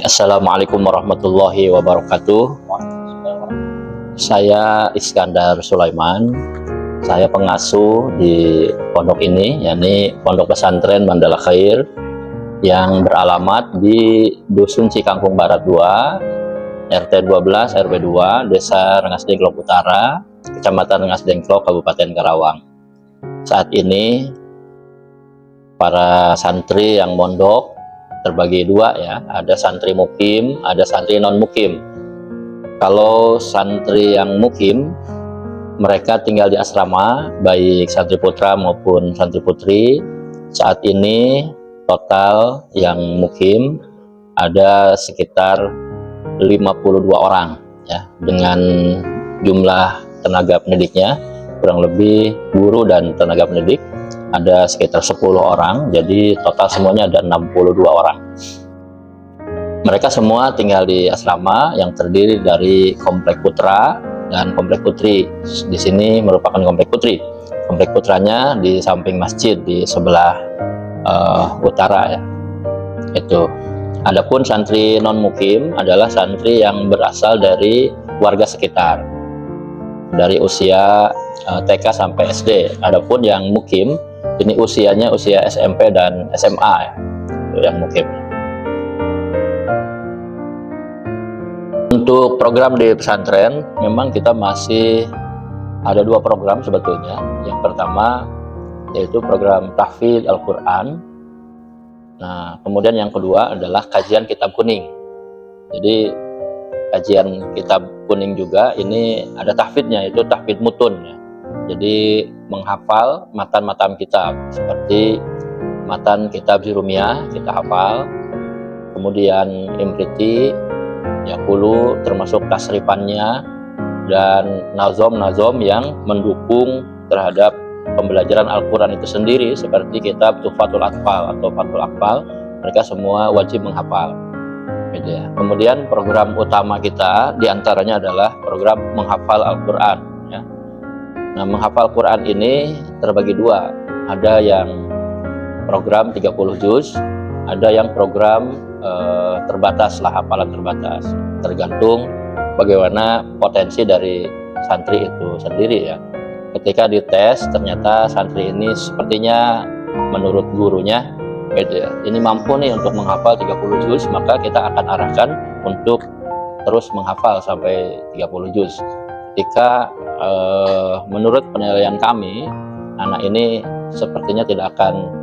Assalamualaikum warahmatullahi wabarakatuh. Saya Iskandar Sulaiman. Saya pengasuh di pondok ini, yakni Pondok Pesantren Mandala Khair yang beralamat di Dusun Cikangkung Barat 2, RT 12 RW 2, Desa Rengas Dengklok Utara, Kecamatan Rengas Dengklok, Kabupaten Karawang. Saat ini para santri yang mondok terbagi dua ya, ada santri mukim, ada santri non mukim. Kalau santri yang mukim, mereka tinggal di asrama, baik santri putra maupun santri putri. Saat ini total yang mukim ada sekitar 52 orang ya, dengan jumlah tenaga pendidiknya kurang lebih guru dan tenaga pendidik ada sekitar 10 orang, jadi total semuanya ada 62 orang. Mereka semua tinggal di asrama yang terdiri dari komplek putra dan komplek putri. Di sini merupakan komplek putri. Komplek putranya di samping masjid di sebelah utara ya. Itu. Adapun santri non mukim adalah santri yang berasal dari warga sekitar, dari usia TK sampai SD. Adapun yang mukim ini usianya usia SMP dan SMA ya, yang mukim. Untuk program di pesantren memang kita masih ada dua program sebetulnya. Yang pertama yaitu program tahfidz Al-Quran. Nah, kemudian yang kedua adalah kajian kitab kuning. Jadi kajian kitab kuning juga ini ada tahfidznya, yaitu tahfidz mutun ya. Jadi menghafal matan-matan kitab seperti matan kitab Jurumiyah kita hafal, kemudian Imriti, Yaqulu termasuk tasrifannya, dan nazom-nazom yang mendukung terhadap pembelajaran Al-Quran itu sendiri seperti kitab Tuhfatul Atfal atau Fathul Atfal, mereka semua wajib menghafal. Gitu ya. Kemudian program utama kita diantaranya adalah program menghafal Al-Quran ya. Nah, menghafal Quran ini terbagi dua, ada yang program 30 juz, ada yang program terbatas lah, hafalan terbatas, tergantung bagaimana potensi dari santri itu sendiri ya. Ketika dites ternyata santri ini sepertinya menurut gurunya gitu ya, ini mampu nih untuk menghafal 30 juz, maka kita akan arahkan untuk terus menghafal sampai 30 juz. Ketika menurut penilaian kami anak ini sepertinya tidak akan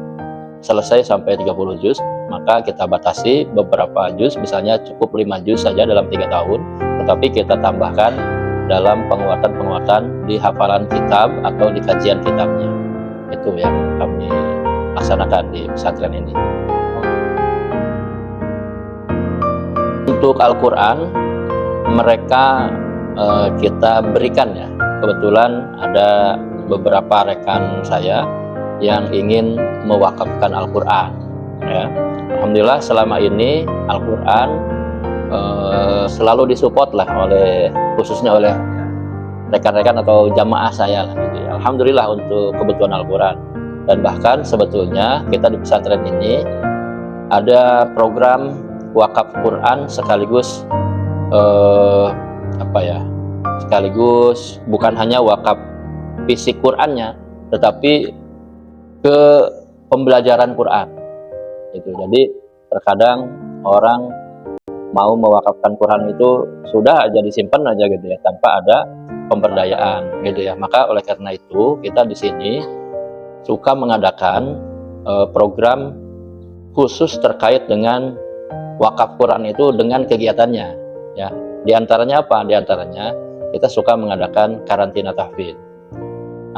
selesai sampai 30 juz, maka kita batasi beberapa juz, misalnya cukup 5 juz saja dalam 3 tahun, tetapi kita tambahkan dalam penguatan-penguatan di hafalan kitab atau di kajian kitabnya. Itu yang kami laksanakan di pesantren ini. Untuk Al-Quran mereka kita berikan ya, kebetulan ada beberapa rekan saya yang ingin mewakafkan Al-Quran ya. Alhamdulillah selama ini Al-Quran selalu disupport lah oleh, khususnya oleh rekan-rekan atau jamaah saya lah, gitu ya. Alhamdulillah untuk kebutuhan Al-Quran. Dan bahkan sebetulnya kita di pesantren ini ada program wakaf Quran sekaligus sekaligus bukan hanya wakaf fisik Qurannya, tetapi ke pembelajaran Quran itu. Jadi terkadang orang mau mewakafkan Quran itu sudah aja disimpan aja gitu ya, tanpa ada pemberdayaan gitu ya. Maka oleh karena itu kita di sini suka mengadakan program khusus terkait dengan wakaf Quran itu dengan kegiatannya ya. Di antaranya apa? Di antaranya kita suka mengadakan karantina tahfidz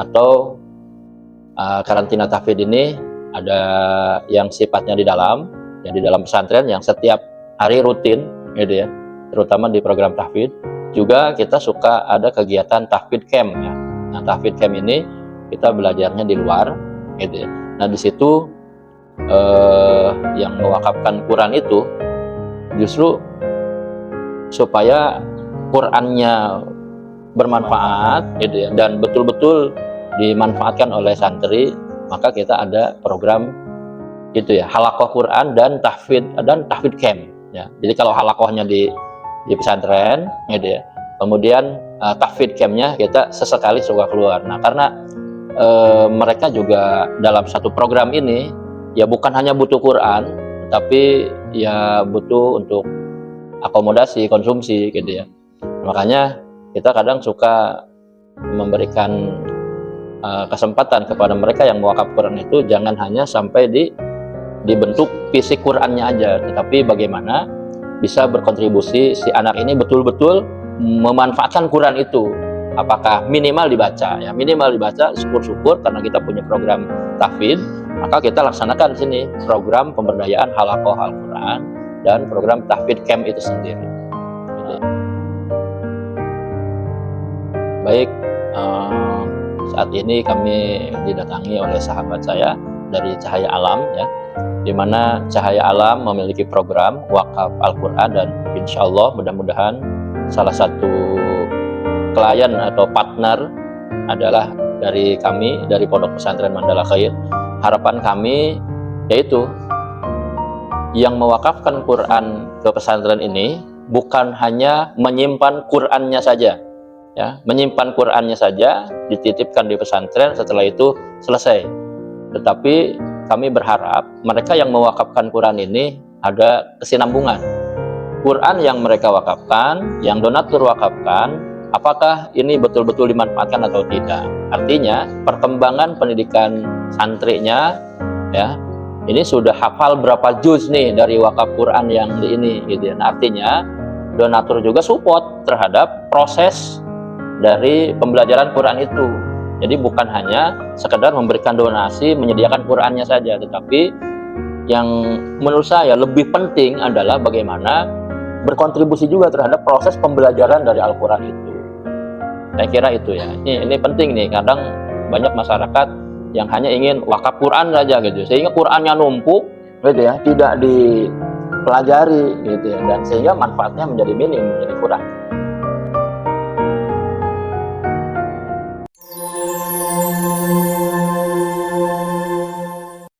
atau karantina tahfidz ini ada yang sifatnya di dalam, ya di dalam pesantren yang setiap hari rutin gitu ya, terutama di program tahfidz. Juga kita suka ada kegiatan tahfidz camp ya. Nah, tahfidz camp ini kita belajarnya di luar gitu ya. Nah, di situ yang mewakafkan Quran itu justru supaya Qurannya bermanfaat gitu ya, dan betul-betul dimanfaatkan oleh santri, maka kita ada program itu ya, halaqah Quran dan tahfidz camp Ya. Jadi kalau halakohnya di pesantren, gitu ya. Kemudian tahfidz campnya kita sesekali suka keluar. Nah, karena mereka juga dalam satu program ini ya bukan hanya butuh Quran, tapi ya butuh untuk akomodasi, konsumsi, gitu ya. Makanya kita kadang suka memberikan kesempatan kepada mereka yang mewakaf Quran itu jangan hanya sampai dibentuk fisik Qurannya aja, tetapi bagaimana bisa berkontribusi si anak ini betul-betul memanfaatkan Quran itu. Apakah minimal dibaca, ya minimal dibaca, syukur-syukur karena kita punya program tahfidz, maka kita laksanakan di sini program pemberdayaan halaqah Al-Quran dan program tahfidz camp itu sendiri. Baik, saat ini kami didatangi oleh sahabat saya dari Cahaya Alam, ya, di mana Cahaya Alam memiliki program wakaf Al-Quran, dan insya Allah mudah-mudahan salah satu klien atau partner adalah dari kami, dari Pondok Pesantren Mandala Khair. Harapan kami yaitu yang mewakafkan Quran ke pesantren ini bukan hanya menyimpan Qurannya saja, ya, menyimpan Qurannya saja, dititipkan di pesantren, setelah itu selesai. Tetapi kami berharap mereka yang mewakafkan Quran ini ada kesinambungan. Quran yang mereka wakafkan, yang donatur wakafkan, apakah ini betul-betul dimanfaatkan atau tidak. Artinya perkembangan pendidikan santrinya, ya, ini sudah hafal berapa juz nih dari wakaf Quran yang ini, gitu ya. Nah, artinya donatur juga support terhadap proses dari pembelajaran Quran itu. Jadi bukan hanya sekedar memberikan donasi, menyediakan Qurannya saja, tetapi yang menurut saya lebih penting adalah bagaimana berkontribusi juga terhadap proses pembelajaran dari Al-Quran itu. Saya kira itu ya. Ini penting nih. Kadang banyak masyarakat yang hanya ingin wakaf Quran saja gitu, sehingga Qurannya numpuk, gitu ya, tidak dipelajari, gitu ya, dan sehingga manfaatnya menjadi minim, menjadi kurang.